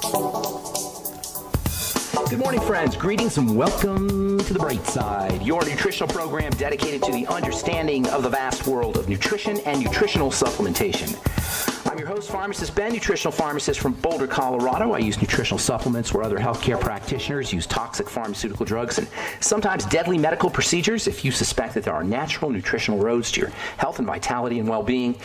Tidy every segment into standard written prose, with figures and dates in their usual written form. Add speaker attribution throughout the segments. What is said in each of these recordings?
Speaker 1: Good morning, friends. Greetings and welcome to The Bright Side, your nutritional program dedicated to the understanding of the vast world of nutrition and nutritional supplementation. I'm your host, Pharmacist Ben, nutritional pharmacist from Boulder, Colorado. I use nutritional supplements where other healthcare practitioners use toxic pharmaceutical drugs and sometimes deadly medical procedures. If you suspect that there are natural nutritional roads to your health and vitality and well-being,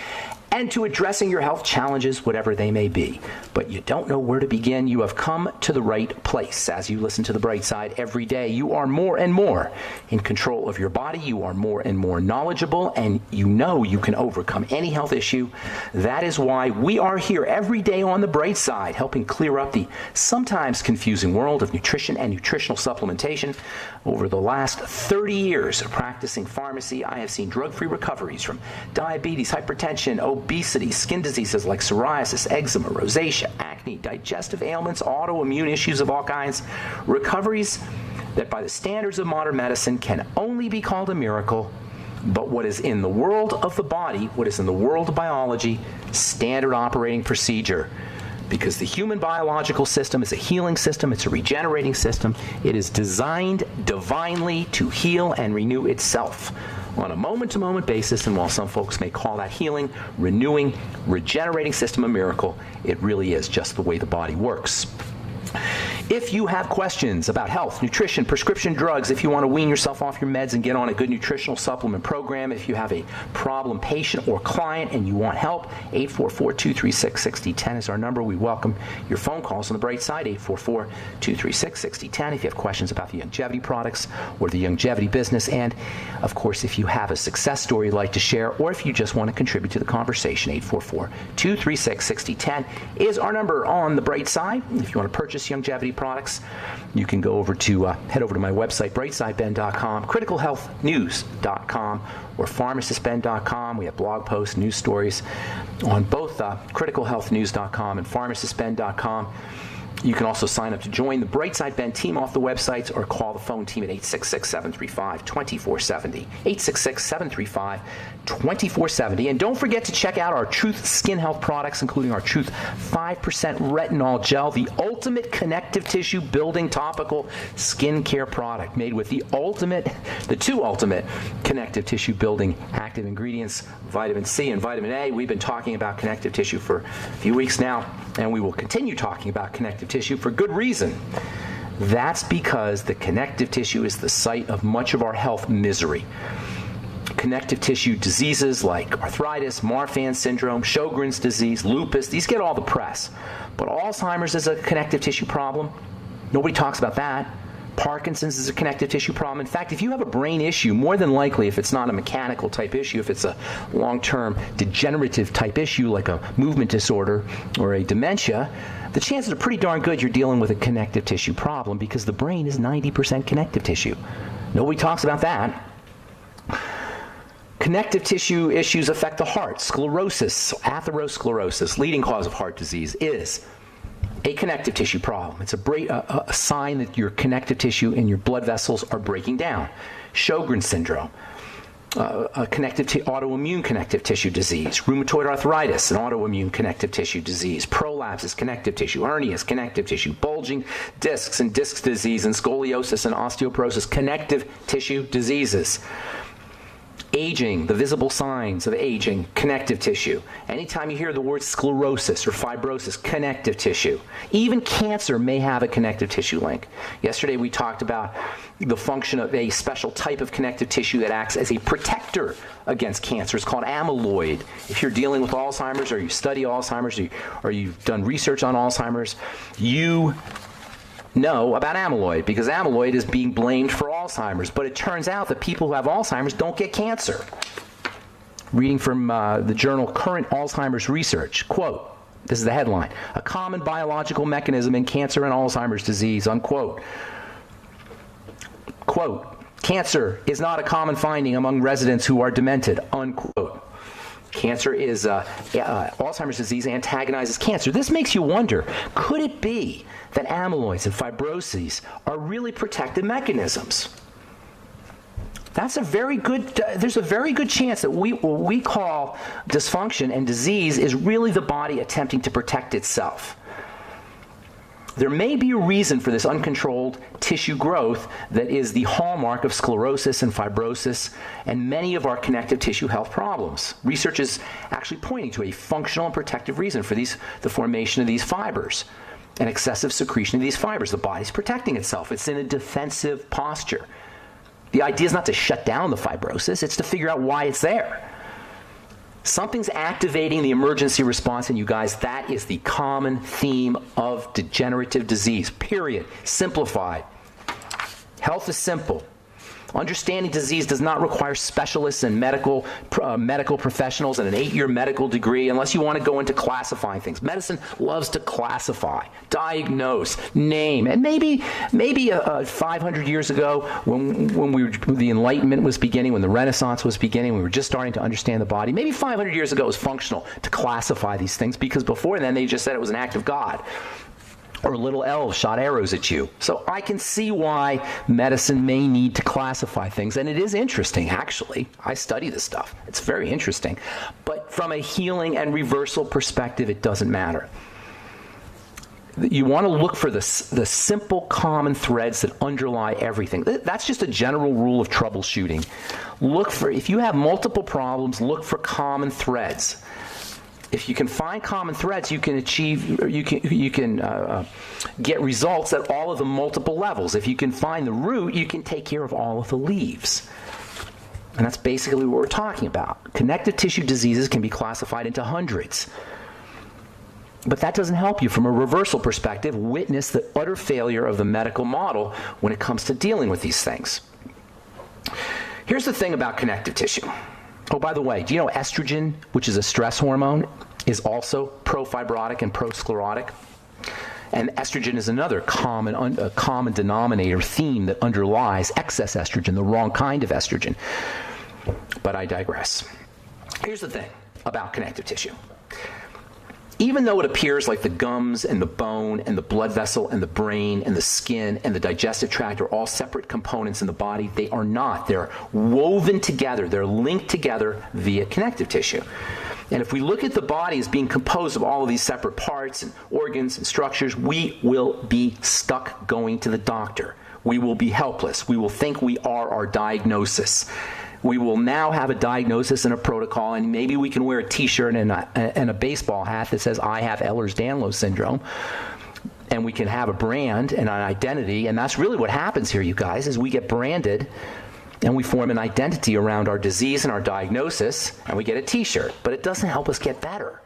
Speaker 1: and to addressing your health challenges, whatever they may be, but you don't know where to begin, you have come to the right place. As you listen to The Bright Side every day, you are more and more in control of your body, you are more and more knowledgeable, and you know you can overcome any health issue. That is why we are here every day on The Bright Side, helping clear up the sometimes confusing world of nutrition and nutritional supplementation. Over the last 30 years of practicing pharmacy, I have seen drug-free recoveries from diabetes, hypertension, obesity, skin diseases like psoriasis, eczema, rosacea, acne, digestive ailments, autoimmune issues of all kinds, recoveries that by the standards of modern medicine can only be called a miracle, but what is in the world of the body, what is in the world of biology, standard operating procedure. Because the human biological system is a healing system, it's a regenerating system. It is designed divinely to heal and renew itself on a moment-to-moment basis, and while some folks may call that healing, renewing, regenerating system a miracle, it really is just the way the body works. If you have questions about health, nutrition, prescription drugs, if you want to wean yourself off your meds and get on a good nutritional supplement program, if you have a problem patient or client and you want help, 844-236-6010 is our number. We welcome your phone calls on The Bright Side, 844-236-6010 if you have questions about the longevity products or the longevity business. And, of course, if you have a success story you'd like to share or if you just want to contribute to the conversation, 844-236-6010 is our number on The Bright Side. If you want to purchase longevity products, you can go over to head over to my website, brightsideben.com, criticalhealthnews.com, or pharmacistben.com. We have blog posts, news stories on both criticalhealthnews.com and pharmacistben.com. You can also sign up to join the Brightside Ben team off the websites or call the phone team at 866-735-2470, 866-735-2470. And don't forget to check out our Truth Skin Health products, including our Truth 5% Retinol Gel, the ultimate connective tissue building topical skincare product made with the two ultimate connective tissue building active ingredients, vitamin C and vitamin A. We've been talking about connective tissue for a few weeks now, and we will continue talking about connective tissue for good reason. That's because the connective tissue is the site of much of our health misery. Connective tissue diseases like arthritis, Marfan syndrome, Sjogren's disease, lupus, these get all the press. But Alzheimer's is a connective tissue problem. Nobody talks about that. Parkinson's is a connective tissue problem. In fact, if you have a brain issue, more than likely, if it's not a mechanical type issue, if it's a long-term degenerative type issue like a movement disorder or a dementia, the chances are pretty darn good you're dealing with a connective tissue problem because the brain is 90% connective tissue. Nobody talks about that. Connective tissue issues affect the heart. Sclerosis, atherosclerosis, leading cause of heart disease, is a connective tissue problem. It's a sign that your connective tissue in your blood vessels are breaking down. Sjogren's syndrome, autoimmune connective tissue disease. Rheumatoid arthritis, an autoimmune connective tissue disease. Prolapse is connective tissue. Hernia is connective tissue. Bulging discs and disc disease and scoliosis and osteoporosis, connective tissue diseases. Aging, the visible signs of aging, connective tissue. Anytime you hear the word sclerosis or fibrosis, connective tissue. Even cancer may have a connective tissue link. Yesterday we talked about the function of a special type of connective tissue that acts as a protector against cancer. It's called amyloid. If you're dealing with Alzheimer's or you study Alzheimer's or you've done research on Alzheimer's, you know about amyloid because amyloid is being blamed for Alzheimer's. But it turns out that people who have Alzheimer's don't get cancer. Reading from the journal Current Alzheimer's Research, quote, this is the headline, a common biological mechanism in cancer and Alzheimer's disease, unquote. Quote, cancer is not a common finding among residents who are demented, unquote. Cancer is, Alzheimer's disease antagonizes cancer. This makes you wonder, could it be that amyloids and fibroses are really protective mechanisms? That's a very good, there's a very good chance that what we call dysfunction and disease is really the body attempting to protect itself. There may be a reason for this uncontrolled tissue growth that is the hallmark of sclerosis and fibrosis and many of our connective tissue health problems. Research is actually pointing to a functional and protective reason for the formation of these fibers and excessive secretion of these fibers. The body's protecting itself. It's in a defensive posture. The idea is not to shut down the fibrosis, it's to figure out why it's there. Something's activating the emergency response in you guys. That is the common theme of degenerative disease, period. Simplified. Health is simple. Understanding disease does not require specialists and medical professionals and an 8-year medical degree unless you want to go into classifying things. Medicine loves to classify, diagnose, name. And maybe 500 years ago when the Enlightenment was beginning, when the Renaissance was beginning, we were just starting to understand the body. Maybe 500 years ago it was functional to classify these things because before then they just said it was an act of God. Or little elves shot arrows at you. So I can see why medicine may need to classify things. And it is interesting, actually. I study this stuff. It's very interesting. But from a healing and reversal perspective, it doesn't matter. You want to look for the simple common threads that underlie everything. That's just a general rule of troubleshooting. If you have multiple problems, look for common threads. If you can find common threads, you can get results at all of the multiple levels. If you can find the root, you can take care of all of the leaves. And that's basically what we're talking about. Connective tissue diseases can be classified into hundreds. But that doesn't help you from a reversal perspective. Witness the utter failure of the medical model when it comes to dealing with these things. Here's the thing about connective tissue. Oh, by the way, do you know estrogen, which is a stress hormone, is also pro-fibrotic and pro-sclerotic? And estrogen is another common denominator theme that underlies excess estrogen, the wrong kind of estrogen. But I digress. Here's the thing about connective tissue. Even though it appears like the gums and the bone and the blood vessel and the brain and the skin and the digestive tract are all separate components in the body, they are not. They're woven together. They're linked together via connective tissue. And if we look at the body as being composed of all of these separate parts and organs and structures, we will be stuck going to the doctor. We will be helpless. We will think we are our diagnosis. We will now have a diagnosis and a protocol, and maybe we can wear a T-shirt and a baseball hat that says, I have Ehlers-Danlos syndrome, and we can have a brand and an identity, and that's really what happens here, you guys, is we get branded, and we form an identity around our disease and our diagnosis, and we get a T-shirt, but it doesn't help us get better.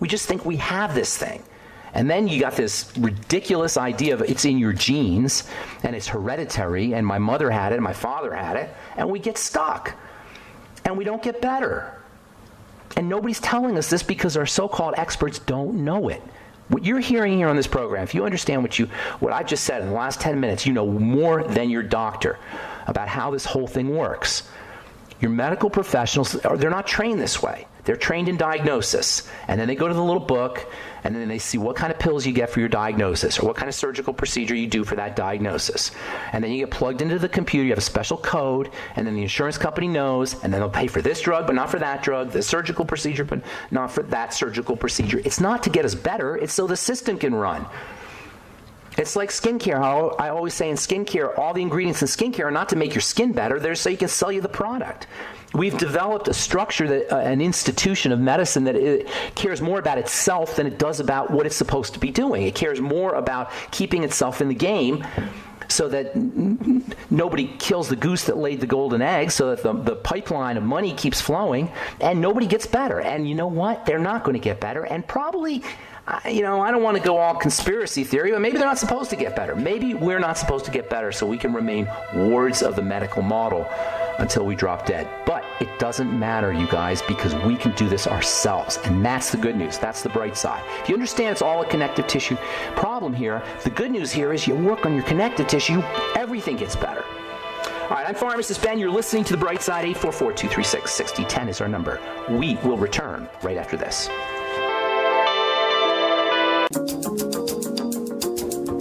Speaker 1: We just think we have this thing. And then you got this ridiculous idea of it's in your genes and it's hereditary and my mother had it and my father had it, and we get stuck and we don't get better. And nobody's telling us this because our so-called experts don't know it. What you're hearing here on this program, if you understand what I just said in the last 10 minutes, you know more than your doctor about how this whole thing works. Your medical professionals, they're not trained this way. They're trained in diagnosis. And then they go to the little book, and then they see what kind of pills you get for your diagnosis or what kind of surgical procedure you do for that diagnosis. And then you get plugged into the computer. You have a special code, and then the insurance company knows, and then they'll pay for this drug, but not for that drug, the surgical procedure, but not for that surgical procedure. It's not to get us better. It's so the system can run. It's like skincare. How I always say in skincare, all the ingredients in skincare are not to make your skin better. They're so you can sell you the product. We've developed a structure, an institution of medicine that it cares more about itself than it does about what it's supposed to be doing. It cares more about keeping itself in the game so that nobody kills the goose that laid the golden egg, so that the pipeline of money keeps flowing, and nobody gets better. And you know what? They're not going to get better, and probably... I don't want to go all conspiracy theory, but maybe they're not supposed to get better. Maybe we're not supposed to get better so we can remain wards of the medical model until we drop dead. But it doesn't matter, you guys, because we can do this ourselves. And that's the good news. That's the bright side. If you understand it's all a connective tissue problem here, the good news here is you work on your connective tissue, everything gets better. All right, I'm Pharmacist Ben. You're listening to The Bright Side. 844-236-6010 is our number. We will return right after this.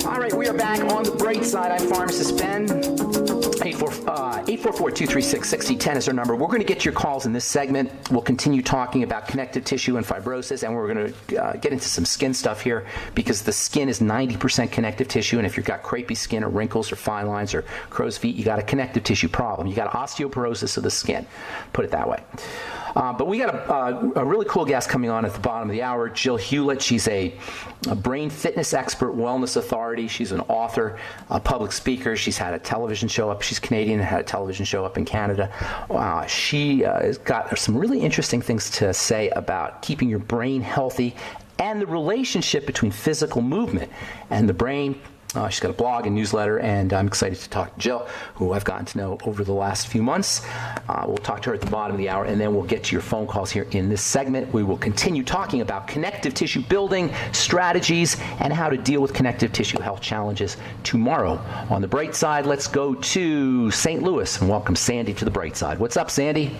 Speaker 1: All right, we are back on The Bright Side. I'm Pharmacist Ben. Hey, 844-236-6010 is our number. We're going to get your calls in this segment. We'll continue talking about connective tissue and fibrosis, and we're going to get into some skin stuff here because the skin is 90% connective tissue, and if you've got crepey skin or wrinkles or fine lines or crow's feet, you got a connective tissue problem. You got osteoporosis of the skin, put it that way. But we got a really cool guest coming on at the bottom of the hour, Jill Hewlett. She's a brain fitness expert, wellness authority. She's an author, a public speaker. She's had a television show up. She's Canadian and had a television show up in Canada. She has got some really interesting things to say about keeping your brain healthy and the relationship between physical movement and the brain. She's got a blog and newsletter, and I'm excited to talk to Jill, who I've gotten to know over the last few months. We'll talk to her at the bottom of the hour, and then we'll get to your phone calls here in this segment. We will continue talking about connective tissue building, strategies, and how to deal with connective tissue health challenges tomorrow. On the bright side, let's go to St. Louis and welcome Sandy to the bright side. What's up, Sandy?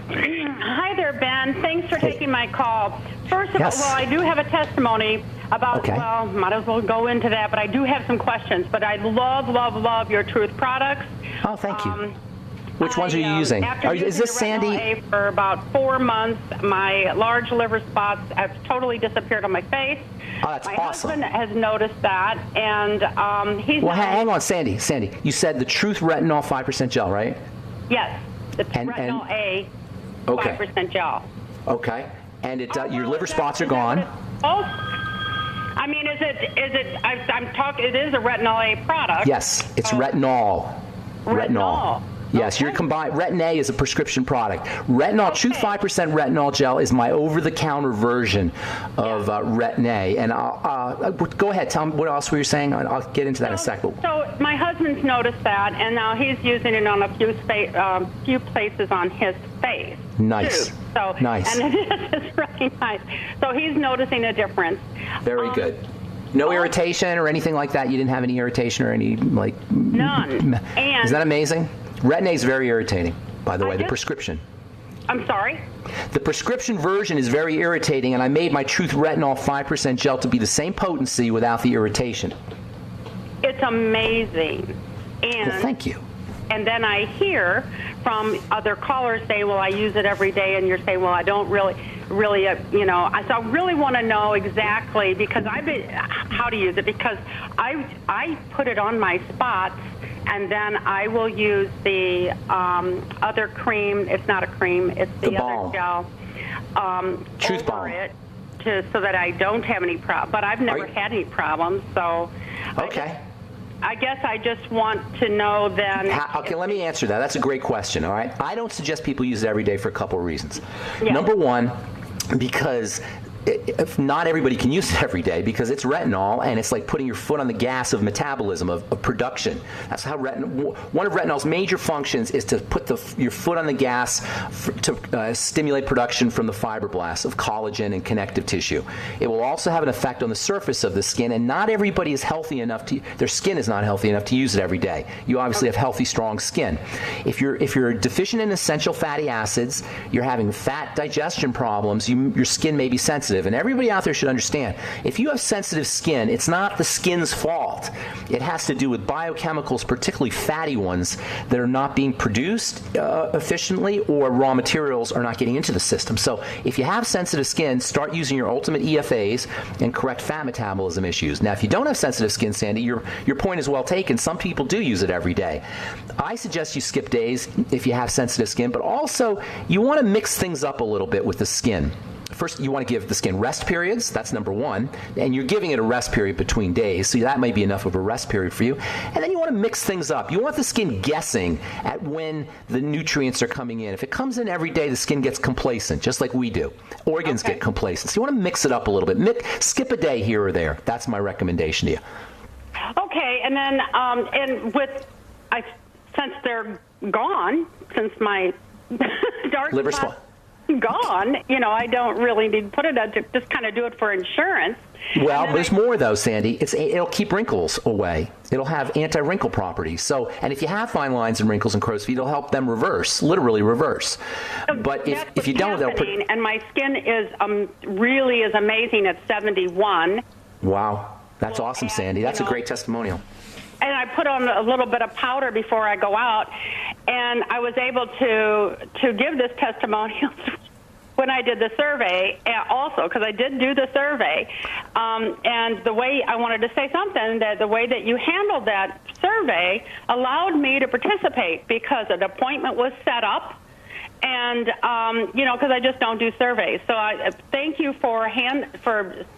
Speaker 2: Hi there, Ben. Thanks for taking my call. First of all, I do have a testimony about, well, might as well go into that, but I do have some questions. But I love your Truth products.
Speaker 1: Oh, thank you. Which ones are you using? Is this Sandy?
Speaker 2: For about 4 months, my large liver spots have totally disappeared on my face.
Speaker 1: Oh, that's
Speaker 2: my
Speaker 1: awesome.
Speaker 2: husband has noticed that, and he's
Speaker 1: hang on, Sandy. You said the Truth Retinol 5% gel, right?
Speaker 2: Yes, the Retinol A 5% gel.
Speaker 1: Okay. And your liver spots are gone.
Speaker 2: I mean, it is a Retinol A product.
Speaker 1: Yes, it's retinol.
Speaker 2: Retinol.
Speaker 1: Yes, you're combined. Retin A is a prescription product. Retinol, Truth 5% retinol gel is my over-the-counter version of Retin A. And go ahead, tell me what else were you saying. I'll get into that in a second.
Speaker 2: So my husband's noticed that, and now he's using it on a few places on his face.
Speaker 1: Nice.
Speaker 2: Too. So,
Speaker 1: nice.
Speaker 2: And it is really nice. So he's noticing a difference.
Speaker 1: Very good. No irritation or anything like that? You didn't have any irritation or any, like...
Speaker 2: None. And
Speaker 1: is that amazing? Retin A is very irritating, by the way, the prescription.
Speaker 2: I'm sorry?
Speaker 1: The prescription version is very irritating, and I made my Truth Retinol 5% gel to be the same potency without the irritation.
Speaker 2: It's amazing. And
Speaker 1: well, thank you.
Speaker 2: And then I hear from other callers say, well, I use it every day, and you're saying, well, I don't really, so I really want to know exactly, because how to use it, because I put it on my spots, and then I will use the other cream. It's not a cream. It's the other gel.
Speaker 1: Truth Balm.
Speaker 2: So that I don't have any problems. But I've never had any problems. So
Speaker 1: okay.
Speaker 2: I guess I just want to know then.
Speaker 1: Okay, let me answer that. That's a great question, all right? I don't suggest people use it every day for a couple of reasons.
Speaker 2: Yeah.
Speaker 1: Number one, because if not everybody can use it every day because it's retinol and it's like putting your foot on the gas of metabolism, of production. That's how one of retinol's major functions is to put your foot on the gas to stimulate production from the fibroblasts of collagen and connective tissue. It will also have an effect on the surface of the skin, and not everybody is healthy enough their skin is not healthy enough to use it every day. You obviously have healthy, strong skin. If you're deficient in essential fatty acids, you're having fat digestion problems, your skin may be sensitive. And everybody out there should understand, if you have sensitive skin, it's not the skin's fault. It has to do with biochemicals, particularly fatty ones, that are not being produced efficiently, or raw materials are not getting into the system. So if you have sensitive skin, start using your Ultimate EFAs and correct fat metabolism issues. Now, if you don't have sensitive skin, Sandy, your point is well taken. Some people do use it every day. I suggest you skip days if you have sensitive skin, but also you want to mix things up a little bit with the skin. First, you want to give the skin rest periods. That's number one. And you're giving it a rest period between days, so that might be enough of a rest period for you. And then you want to mix things up. You want the skin guessing at when the nutrients are coming in. If it comes in every day, the skin gets complacent, just like we do. Organs get complacent. So you want to mix it up a little bit. Skip a day here or there. That's my recommendation to you. Okay.
Speaker 2: And then since they're gone, since my dark
Speaker 1: liver spot
Speaker 2: gone, I don't really need to put it on, just kind of do it for insurance.
Speaker 1: Well, there's more though, Sandy. It'll keep wrinkles away. It'll have anti-wrinkle properties. And if you have fine lines and wrinkles and crow's feet, it'll help them literally reverse. But if you don't, and
Speaker 2: my skin is really is amazing at 71.
Speaker 1: Wow. That's awesome, Sandy. That's a great testimonial.
Speaker 2: And I put on a little bit of powder before I go out, and I was able to give this testimonial when I did the survey also, because I did do the survey. And the way I wanted to say something, that the way that you handled that survey allowed me to participate because an appointment was set up. And, because I just don't do surveys. So I thank you for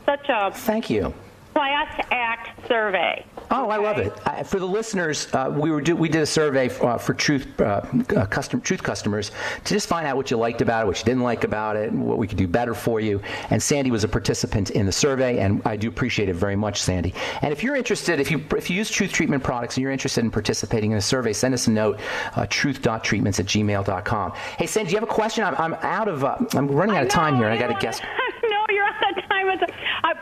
Speaker 2: such a
Speaker 1: Thank you.
Speaker 2: class act survey.
Speaker 1: Oh, I love it. For the listeners, we did a survey for Truth customers to just find out what you liked about it, what you didn't like about it, and what we could do better for you. And Sandy was a participant in the survey, and I do appreciate it very much, Sandy. And if you're interested, if you use Truth Treatment products and you're interested in participating in a survey, send us a note, truth.treatments@gmail.com. Hey, Sandy, do you have a question? I'm running out of time here, and I got to guess.
Speaker 2: No, you're out of time.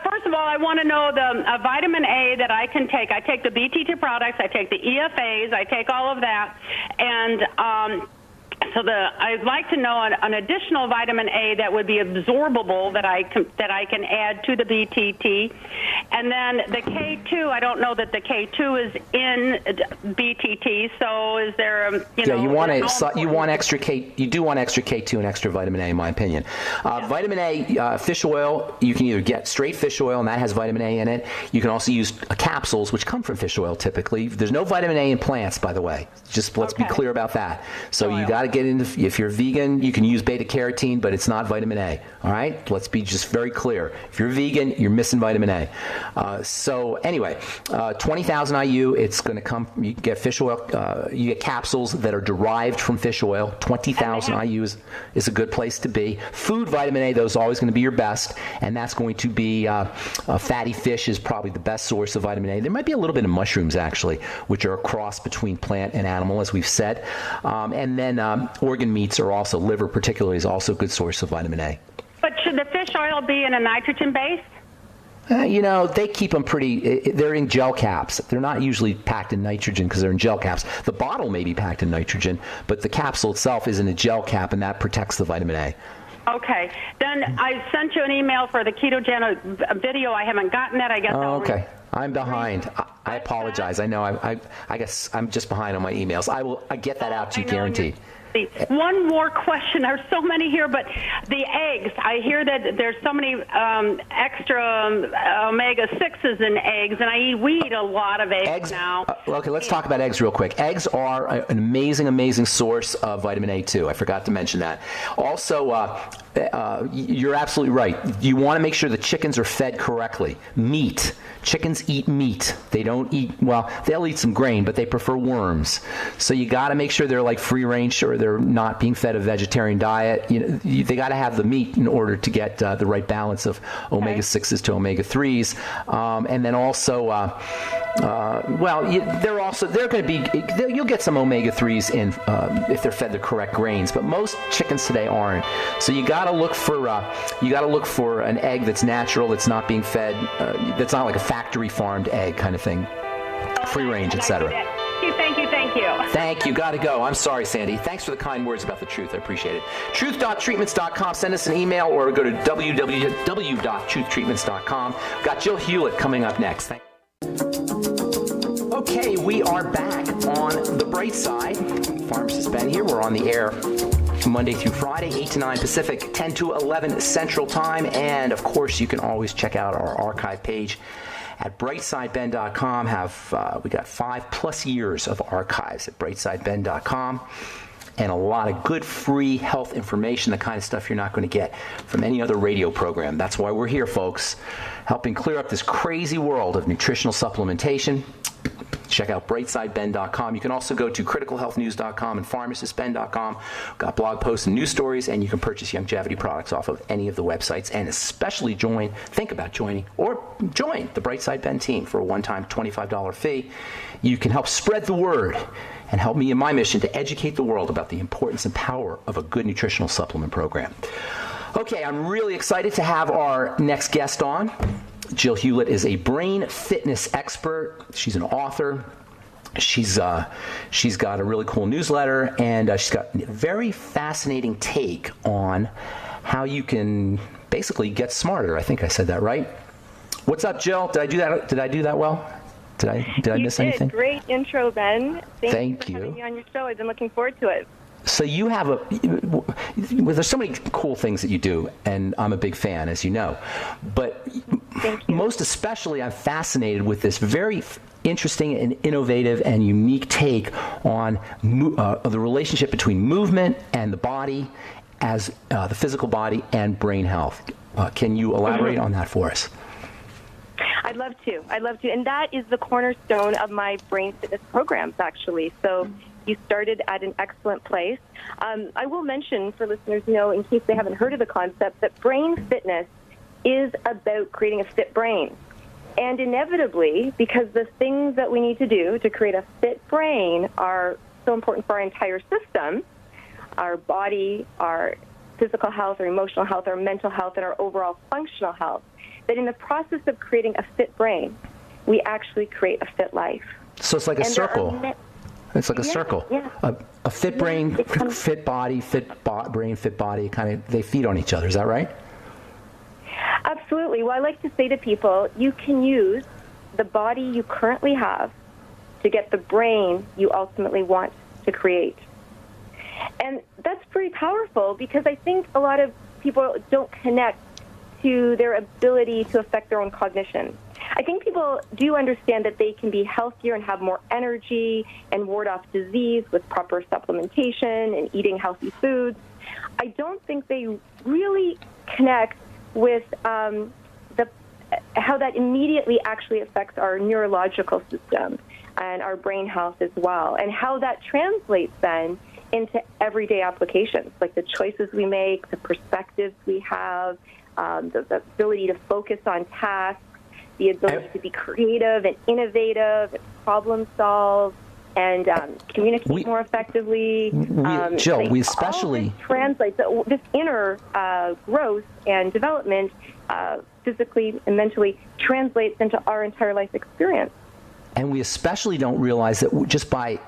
Speaker 2: First of all, I want to know the vitamin A that I can take. I take the BTT products. I take the EFAs. I take all of that. And I'd like to know an additional vitamin A that would be absorbable that I can add to the BTT. And then the K2, I don't know that the K2 is in BTT, so is there
Speaker 1: you want extra K, you do want extra K2 and extra vitamin A, in my opinion. Vitamin A, fish oil, you can either get straight fish oil, and that has vitamin A in it. You can also use capsules, which come from fish oil typically. There's no vitamin A in plants, by the way. Just let's be clear about that. So you got to get into, if you're vegan, you can use beta carotene, but it's not vitamin A. All right? Let's be just very clear. If you're vegan, you're missing vitamin A. So anyway, 20,000 IU, it's going to come, you get fish oil, you get capsules that are derived from fish oil. 20,000 IU is a good place to be. Food vitamin A, though, is always going to be your best, and that's going to be fatty fish is probably the best source of vitamin A. There might be a little bit of mushrooms, actually, which are a cross between plant and animal, as we've said. And then organ meats are also, liver particularly, is also a good source of vitamin A.
Speaker 2: But should the fish oil be in a nitrogen base?
Speaker 1: They keep them they're in gel caps. They're not usually packed in nitrogen because they're in gel caps. The bottle may be packed in nitrogen, but the capsule itself is in a gel cap, and that protects the vitamin A.
Speaker 2: Okay. Then I sent you an email for the ketogenic video. I haven't gotten that. I guess.
Speaker 1: Oh, okay. I'm behind. I apologize. I know. I guess I'm just behind on my emails. I get that out to you, guaranteed.
Speaker 2: One more question. There's so many here, but the eggs. I hear that there's so many extra omega-6s in eggs, and we eat a lot of eggs now.
Speaker 1: Okay, let's talk about eggs real quick. Eggs are an amazing, amazing source of vitamin A, too. I forgot to mention that. Also, you're absolutely right. You want to make sure the chickens are fed correctly. Meat. Chickens eat meat. They don't eat, they'll eat some grain, but they prefer worms. So you got to make sure they're like free range, or they're not being fed a vegetarian diet. They got to have the meat in order to get the right balance of omega-6s to omega-3s. And then also, they're going to be, you'll get some omega-3s in if they're fed the correct grains, but most chickens today aren't. So you got to look for an egg that's natural, that's not being fed, that's not like a factory farmed egg kind of thing, free range, etc.
Speaker 2: Thank you.
Speaker 1: Thank you. Got to go. I'm sorry, Sandy. Thanks for the kind words about the truth. I appreciate it. Truth.treatments.com. Send us an email or go to www.truthtreatments.com. Got Jill Hewlett coming up next. Okay, we are back on the bright side. Pharmacist Ben here. We're on the air Monday through Friday, 8 to 9 Pacific, 10 to 11 Central Time. And, of course, you can always check out our archive page at brightsideben.com. We got 5+ years of archives at brightsideben.com, and a lot of good free health information, the kind of stuff you're not going to get from any other radio program. That's why we're here, folks, helping clear up this crazy world of nutritional supplementation. Check out brightsideben.com. You can also go to criticalhealthnews.com and pharmacistben.com. We've got blog posts and news stories, and you can purchase longevity products off of any of the websites, and especially think about joining the Brightside Ben team for a one-time $25 fee. You can help spread the word and help me in my mission to educate the world about the importance and power of a good nutritional supplement program. Okay, I'm really excited to have our next guest on. Jill Hewlett is a brain fitness expert. She's an author. She's got a really cool newsletter, and she's got a very fascinating take on how you can basically get smarter. I think I said that right. What's up, Jill? Did I do that? Did I do that well? Did I miss anything?
Speaker 3: Great intro, Ben.
Speaker 1: Thank
Speaker 3: you
Speaker 1: you
Speaker 3: for having me on your show. I've been looking forward to it.
Speaker 1: So you have there's so many cool things that you do, and I'm a big fan, as you know. But most especially, I'm fascinated with this very interesting and innovative and unique take on the relationship between movement and the body, as the physical body and brain health. Can you elaborate on that for us?
Speaker 3: I'd love to. And that is the cornerstone of my brain fitness programs, actually. So you started at an excellent place. I will mention, for listeners in case they haven't heard of the concept, that brain fitness is about creating a fit brain. And inevitably, because the things that we need to do to create a fit brain are so important for our entire system, our body, our physical health, our emotional health, our mental health, and our overall functional health, that in the process of creating a fit brain, we actually create a fit life.
Speaker 1: So it's like a circle. It's like a circle.
Speaker 3: Yeah.
Speaker 1: A fit brain, fit body, brain, fit body, they feed on each other. Is that right?
Speaker 3: Absolutely. Well, I like to say to people, you can use the body you currently have to get the brain you ultimately want to create. And that's pretty powerful, because I think a lot of people don't connect to their ability to affect their own cognition. I think people do understand that they can be healthier and have more energy and ward off disease with proper supplementation and eating healthy foods. I don't think they really connect with how that immediately actually affects our neurological system and our brain health as well, and how that translates then into everyday applications, like the choices we make, the perspectives we have, the ability to focus on tasks, the ability to be creative and innovative and problem solve and communicate more effectively.
Speaker 1: Jill, we especially...
Speaker 3: All this translates, this inner growth and development physically and mentally translates into our entire life experience.
Speaker 1: And we especially don't realize that just by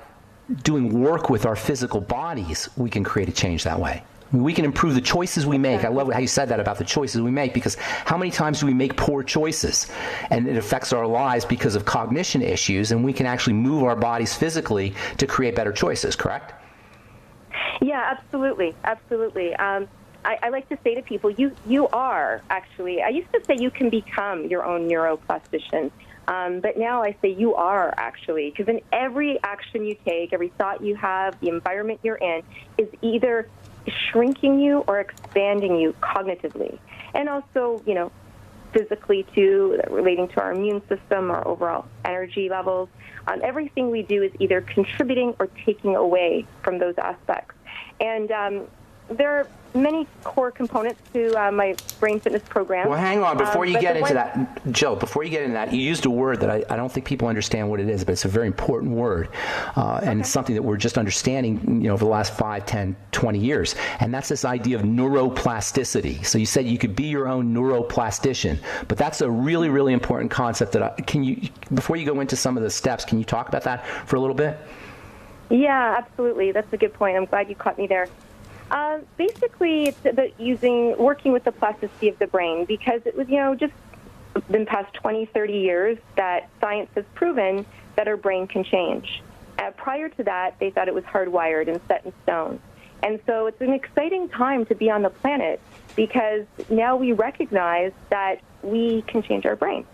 Speaker 1: doing work with our physical bodies, we can create a change that way. We can improve the choices we make. I love how you said that about the choices we make, because how many times do we make poor choices and it affects our lives because of cognition issues, and we can actually move our bodies physically to create better choices, correct?
Speaker 3: Yeah, absolutely. I like to say to people, you are actually, I used to say you can become your own neuroplastician. But now I say you are, actually, because in every action you take, every thought you have, the environment you're in is either shrinking you or expanding you cognitively. And also, physically too, relating to our immune system, our overall energy levels. Everything we do is either contributing or taking away from those aspects. And there are many core components to my brain fitness program.
Speaker 1: Well, hang on. Before you get into that, Jill, before you get into that, you used a word that I don't think people understand what it is, but it's a very important word. And it's something that we're just understanding, over the last 5, 10, 20 years. And that's this idea of neuroplasticity. So you said you could be your own neuroplastician, but that's a really, really important concept before you go into some of the steps, can you talk about that for a little bit?
Speaker 3: Yeah, absolutely. That's a good point. I'm glad you caught me there. Basically, it's about working with the plasticity of the brain, because it was, just in the past 20, 30 years that science has proven that our brain can change. Prior to that, they thought it was hardwired and set in stone. And so it's an exciting time to be on the planet, because now we recognize that we can change our brain.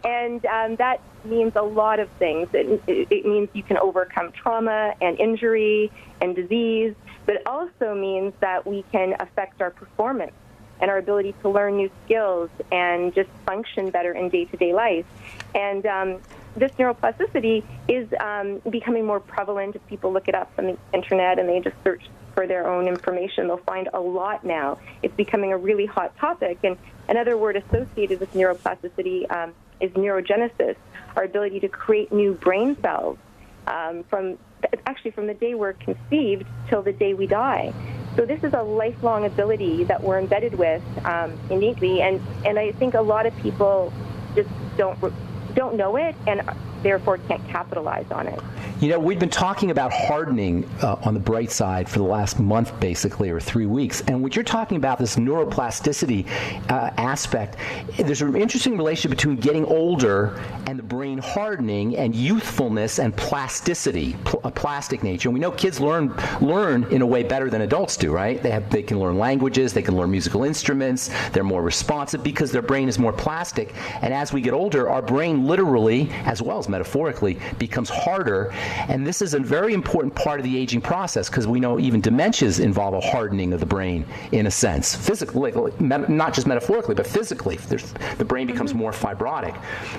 Speaker 3: And that means a lot of things. It means you can overcome trauma and injury and disease, but it also means that we can affect our performance and our ability to learn new skills and just function better in day-to-day life. And this neuroplasticity is becoming more prevalent. If people look it up on the internet and they just search for their own information, they'll find a lot now. It's becoming a really hot topic. And another word associated with neuroplasticity is neurogenesis, our ability to create new brain cells from the day we're conceived till the day we die. So this is a lifelong ability that we're embedded with innately, and I think a lot of people just don't know it and therefore can't capitalize on it.
Speaker 1: You know, we've been talking about hardening on the bright side for the last month, basically, or 3 weeks. And what you're talking about, this neuroplasticity aspect, there's an interesting relationship between getting older and the brain hardening and youthfulness and plasticity, a plastic nature. And we know kids learn in a way better than adults do, right? They can learn languages, they can learn musical instruments, they're more responsive because their brain is more plastic. And as we get older, our brain literally, as well as metaphorically, becomes harder. And this is a very important part of the aging process because we know even dementias involve a hardening of the brain in a sense, physically, not just metaphorically, but physically. The brain becomes more fibrotic.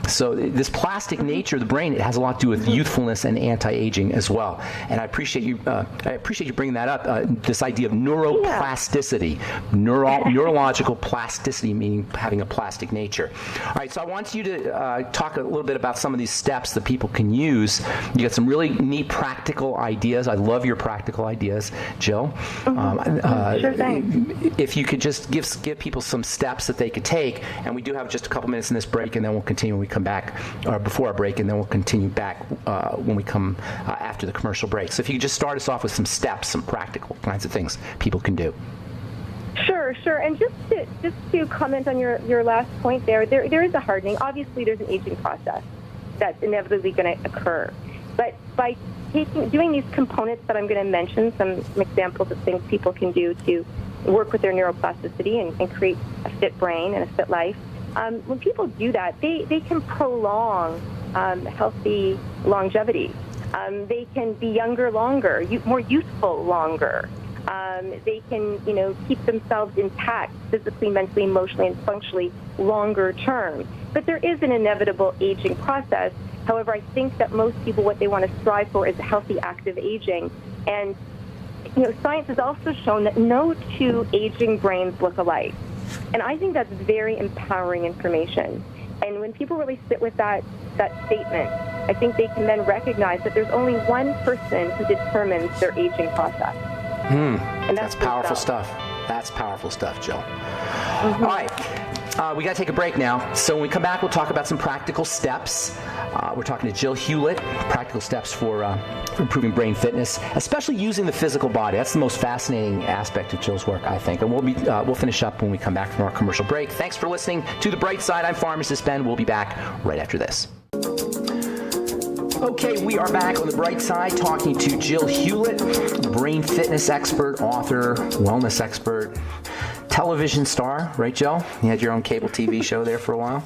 Speaker 1: So this plastic nature of the brain, it has a lot to do with youthfulness and anti-aging as well. And I appreciate you bringing that up. This idea of neuroplasticity, neurological plasticity, meaning having a plastic nature. All right, so I want you to talk a little bit about some of these steps that people can use. You got some really neat practical ideas. I love your practical ideas, Jill.
Speaker 3: Sure thing.
Speaker 1: If you could just give people some steps that they could take, and we do have just a couple minutes in this break, and then we'll continue when we come back, or before our break, and then we'll continue back when we come after the commercial break. So if you could just start us off with some steps, some practical kinds of things people can do.
Speaker 3: Sure. And just to comment on your last point there is a hardening. Obviously, there's an aging process that's inevitably going to occur. But by doing these components that I'm going to mention, some examples of things people can do to work with their neuroplasticity and create a fit brain and a fit life, when people do that, they can prolong healthy longevity. They can be younger longer, more youthful longer. They can, keep themselves intact physically, mentally, emotionally, and functionally longer term. But there is an inevitable aging process. However, I think that most people, what they want to strive for is a healthy, active aging. And, science has also shown that no two aging brains look alike. And I think that's very empowering information. And when people really sit with that statement, I think they can then recognize that there's only one person who determines their aging process. And that's powerful stuff.
Speaker 1: That's powerful stuff, Jill. All right. We got to take a break now. So when we come back, we'll talk about some practical steps. We're talking to Jill Hewlett, practical steps for improving brain fitness, especially using the physical body. That's the most fascinating aspect of Jill's work, I think. And we'll finish up when we come back from our commercial break. Thanks for listening to The Bright Side. I'm Pharmacist Ben. We'll be back right after this. Okay, we are back on The Bright Side talking to Jill Hewlett, brain fitness expert, author, wellness expert, television star, right, Jill? You had your own cable TV show there for a while.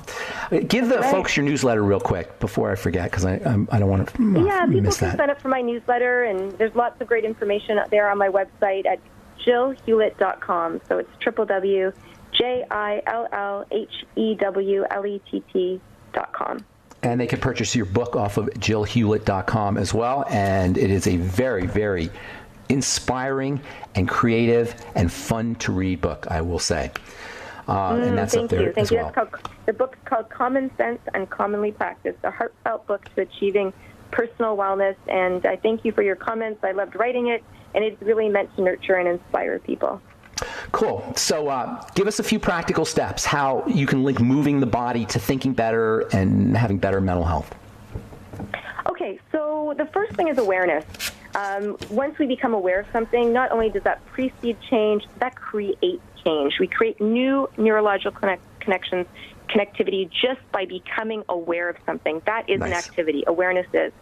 Speaker 1: Give the folks your newsletter real quick before I forget, because I don't want to miss that.
Speaker 3: Yeah, people can sign up for my newsletter, and there's lots of great information out there on my website at jillhewlett.com. So it's www.jillhewlett.com.
Speaker 1: And they can purchase your book off of jillhewlett.com as well. And it is a very, very inspiring and creative and fun to read book, I will say. And that's up there as well.
Speaker 3: The book's called Common Sense and Commonly Practiced, a heartfelt book to achieving personal wellness. And I thank you for your comments. I loved writing it, and it's really meant to nurture and inspire people.
Speaker 1: Cool. So give us a few practical steps, how you can link moving the body to thinking better and having better mental health.
Speaker 3: Okay, so the first thing is awareness. Once we become aware of something, not only does that precede change, that creates change. We create new neurological connectivity just by becoming aware of something. That is an activity. Awareness is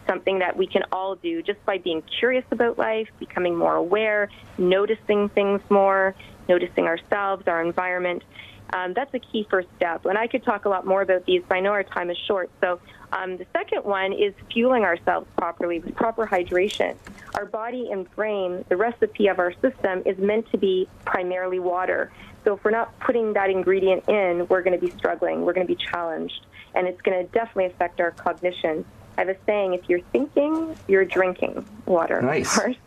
Speaker 3: something that we can all do just by being curious about life, becoming more aware, noticing things more, noticing ourselves, our environment. That's a key first step. And I could talk a lot more about these, but I know our time is short. So the second one is fueling ourselves properly with proper hydration. Our body and brain, the recipe of our system is meant to be primarily water. So if we're not putting that ingredient in, we're going to be struggling. We're going to be challenged. And it's going to definitely affect our cognition. I have a saying, if you're thinking, you're drinking water.
Speaker 1: Nice.
Speaker 3: Of course.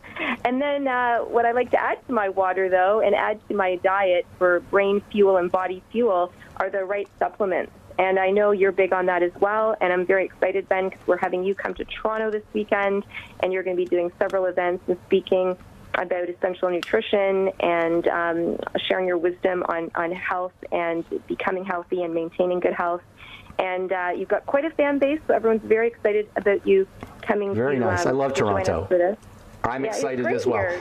Speaker 3: And then what I like to add to my water, though, and add to my diet for brain fuel and body fuel are the right supplements. And I know you're big on that as well. And I'm very excited, Ben, because we're having you come to Toronto this weekend, and you're going to be doing several events and speaking about essential nutrition and sharing your wisdom on health and becoming healthy and maintaining good health. And you've got quite a fan base, so everyone's very excited about you coming.
Speaker 1: Very nice. I love
Speaker 3: to join us
Speaker 1: Toronto.
Speaker 3: for this.
Speaker 1: I'm
Speaker 3: It's
Speaker 1: excited
Speaker 3: great
Speaker 1: as well.
Speaker 3: here.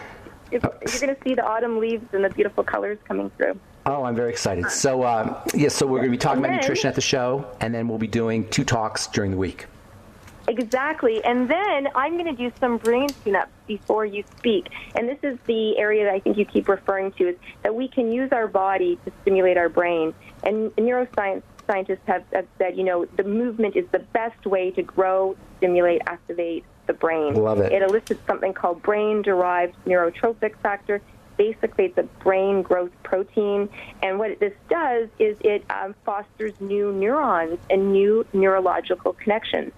Speaker 3: You're going to see the autumn leaves and the beautiful colors coming through.
Speaker 1: Oh, I'm very excited. So, so we're going to be talking about nutrition at the show, and then we'll be doing 2 talks during the week.
Speaker 3: Exactly. And then I'm going to do some brain tune-ups before you speak. And this is the area that I think you keep referring to, is that we can use our body to stimulate our brain. And scientists have said, the movement is the best way to grow, stimulate, activate the brain.
Speaker 1: Love it.
Speaker 3: It elicits something called brain-derived neurotrophic factor. Basically, it's a brain growth protein. And what this does is it fosters new neurons and new neurological connections.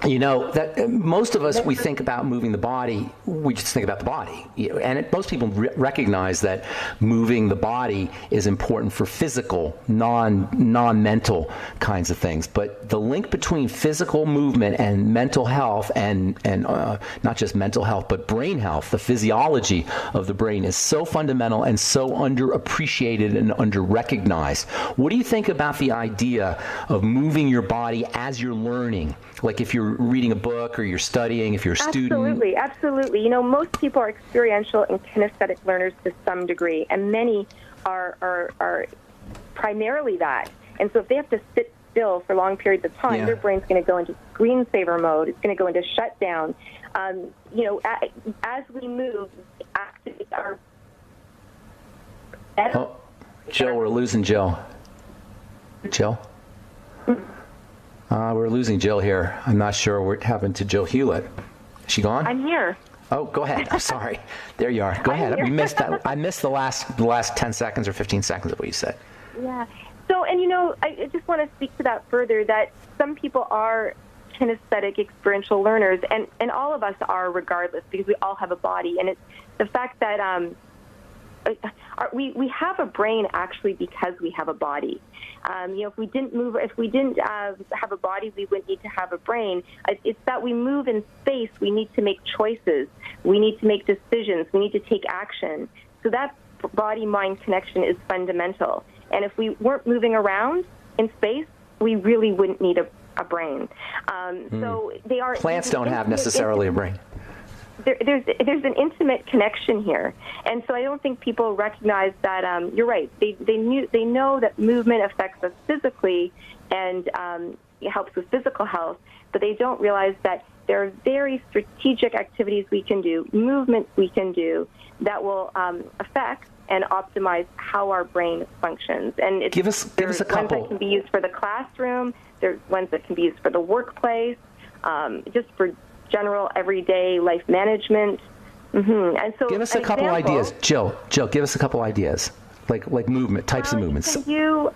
Speaker 1: That most of us, we think about moving the body, we just think about the body. And most people recognize that moving the body is important for physical, non-mental kinds of things. But the link between physical movement and mental health, and not just mental health, but brain health, the physiology of the brain, is so fundamental and so underappreciated and under-recognized. What do you think about the idea of moving your body as you're learning? Like if you're reading a book or you're studying, if you're a student?
Speaker 3: Absolutely. Most people are experiential and kinesthetic learners to some degree, and many are primarily that. And so if they have to sit still for long periods of time, their brain's going to go into screensaver mode. It's going to go into shutdown. As we move, activate our...
Speaker 1: Oh, Jill, we're losing Jill. Jill? We're losing Jill here. I'm not sure what happened to Jill Hewlett. Is she gone?
Speaker 3: I'm here.
Speaker 1: Oh, go ahead. I'm sorry. There you are. Go ahead. We missed that. I missed the last 10 seconds or 15 seconds of what you said.
Speaker 3: Yeah. So, and I just want to speak to that further, that some people are kinesthetic experiential learners, and all of us are regardless, because we all have a body. And it's the fact that we have a brain actually because we have a body. If we didn't have a body, we wouldn't need to have a brain. It's that we move in space. We need to make choices. We need to make decisions. We need to take action. So that body-mind connection is fundamental. And if we weren't moving around in space, we really wouldn't need a brain. So they are.
Speaker 1: Plants don't have necessarily a brain.
Speaker 3: There's an intimate connection here, and so I don't think people recognize that. You're right. They know that movement affects us physically, and it helps with physical health, but they don't realize that there are very strategic activities we can do, movements we can do, that will affect and optimize how our brain functions. And
Speaker 1: give us a couple.
Speaker 3: Ones that can be used for the classroom. There's ones that can be used for the workplace, just for general everyday life management. And so,
Speaker 1: give us a couple ideas, Jill. Give us a couple ideas, like movement types of movements.
Speaker 3: You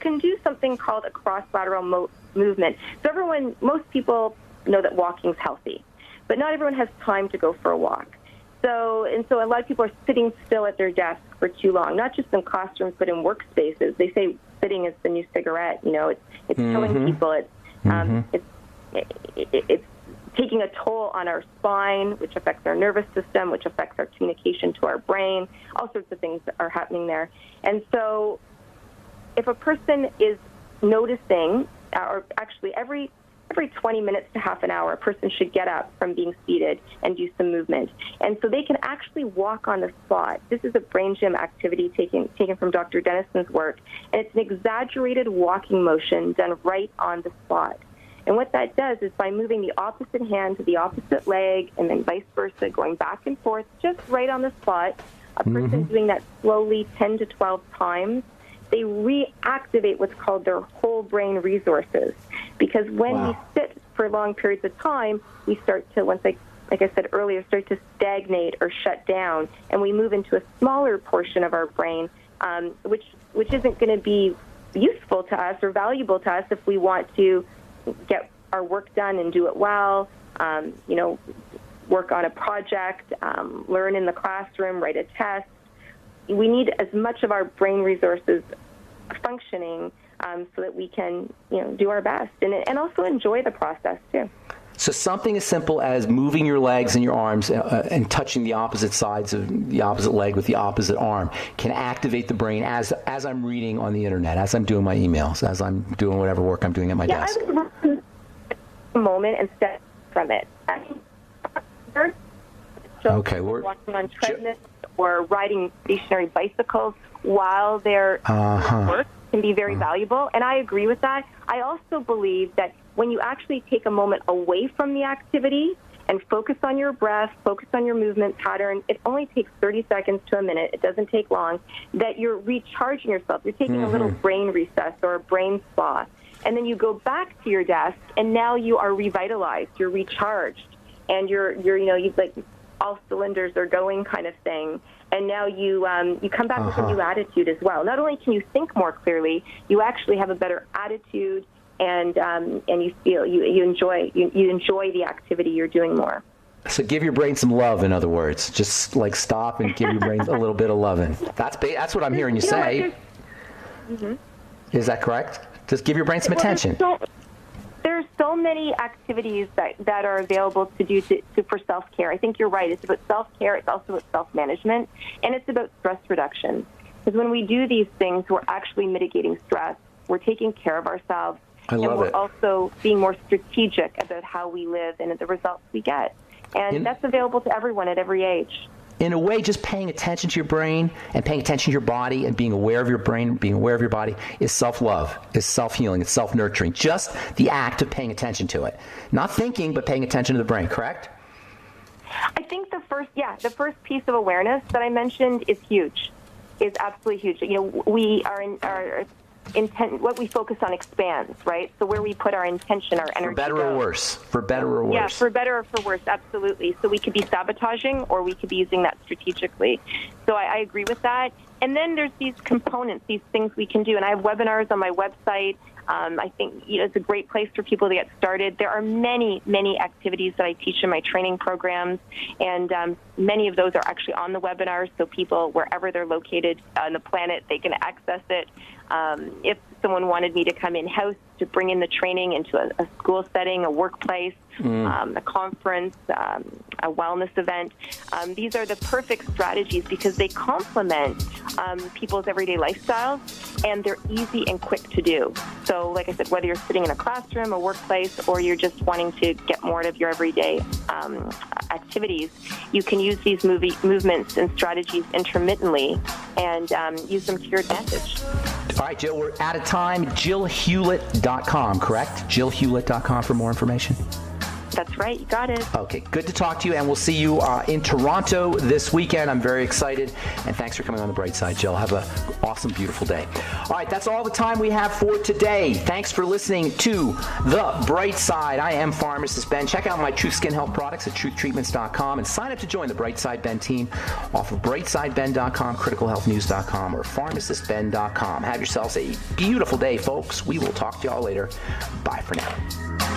Speaker 3: can do something called a cross-lateral movement. So most people know that walking's healthy, but not everyone has time to go for a walk. So a lot of people are sitting still at their desk for too long, not just in classrooms, but in workspaces. They say sitting is the new cigarette. It's killing people. It's taking a toll on our spine, which affects our nervous system, which affects our communication to our brain. All sorts of things are happening there. And so if a person is noticing, or actually every 20 minutes to half an hour, a person should get up from being seated and do some movement. And so they can actually walk on the spot. This is a brain gym activity taken from Dr. Dennison's work. And it's an exaggerated walking motion done right on the spot. And what that does is, by moving the opposite hand to the opposite leg and then vice versa, going back and forth just right on the spot, a person doing that slowly 10 to 12 times, they reactivate what's called their whole brain resources. Because when we sit for long periods of time, we start to, like I said earlier, start to stagnate or shut down, and we move into a smaller portion of our brain, which isn't going to be useful to us or valuable to us if we want to get our work done and do it well, work on a project, learn in the classroom, write a test. We need as much of our brain resources functioning so that we can, do our best and also enjoy the process too.
Speaker 1: So something as simple as moving your legs and your arms and touching the opposite sides of the opposite leg with the opposite arm can activate the brain as I'm reading on the internet, as I'm doing my emails, as I'm doing whatever work I'm doing at my desk.
Speaker 3: a moment and step from it.
Speaker 1: Okay,
Speaker 3: walking on treadmills or riding stationary bicycles while they're at work can be very valuable, and I agree with that. I also believe that when you actually take a moment away from the activity and focus on your breath, focus on your movement pattern, it only takes 30 seconds to a minute. It doesn't take long. That you're recharging yourself. You're taking a little brain recess or a brain spa, and then you go back to your desk, and now you are revitalized. You're recharged, and you've like all cylinders are going kind of thing. And now you come back with a new attitude as well. Not only can you think more clearly, you actually have a better attitude, and you feel you enjoy the activity you're doing more.
Speaker 1: So give your brain some love. In other words, just like stop and give your brain a little bit of loving. That's what I'm hearing you say. Is that correct? Just give your brain some attention.
Speaker 3: There's so many activities that are available to do for self-care. I think you're right. It's about self-care. It's also about self-management. And it's about stress reduction. Because when we do these things, we're actually mitigating stress. We're taking care of ourselves.
Speaker 1: I love
Speaker 3: and we're also being more strategic about how we live and the results we get. And that's available to everyone at every age.
Speaker 1: In a way, just paying attention to your brain and paying attention to your body and being aware of your brain, being aware of your body is self-love, is self-healing, it's self-nurturing. Just the act of paying attention to it. Not thinking, but paying attention to the brain, correct?
Speaker 3: I think the first piece of awareness that I mentioned is huge, is absolutely huge. We are intent, what we focus on expands, right? So where we put our intention, our energy.
Speaker 1: For better or worse. For better or worse.
Speaker 3: Yeah, for better or for worse, absolutely. So we could be sabotaging or we could be using that strategically. So I agree with that. And then there's these components, these things we can do. And I have webinars on my website. I think it's a great place for people to get started. There are many, many activities that I teach in my training programs, and many of those are actually on the webinar, so people, wherever they're located on the planet, they can access it. If someone wanted me to come in-house to bring in the training into a school setting, a workplace, a conference, a wellness event, these are the perfect strategies because they complement people's everyday lifestyles, and they're easy and quick to do. So, like I said, whether you're sitting in a classroom, a workplace, or you're just wanting to get more out of your everyday activities, you can use these movements and strategies intermittently and use them to your advantage.
Speaker 1: All right, Jill, we're out of time. JillHewlett.com, correct? JillHewlett.com for more information?
Speaker 3: That's right. You got it.
Speaker 1: Okay, good to talk to you, and we'll see you in Toronto this weekend. I'm very excited, and thanks for coming on the bright side, Jill. Have an awesome, beautiful day. All right, that's all the time we have for today. Thanks for listening to The Bright Side. I am Pharmacist Ben. Check out my Truth Skin Health products at truthtreatments.com and sign up to join the Bright Side Ben team off of brightsideben.com, criticalhealthnews.com, or pharmacistben.com. Have yourselves a beautiful day, folks. We will talk to y'all later. Bye for now.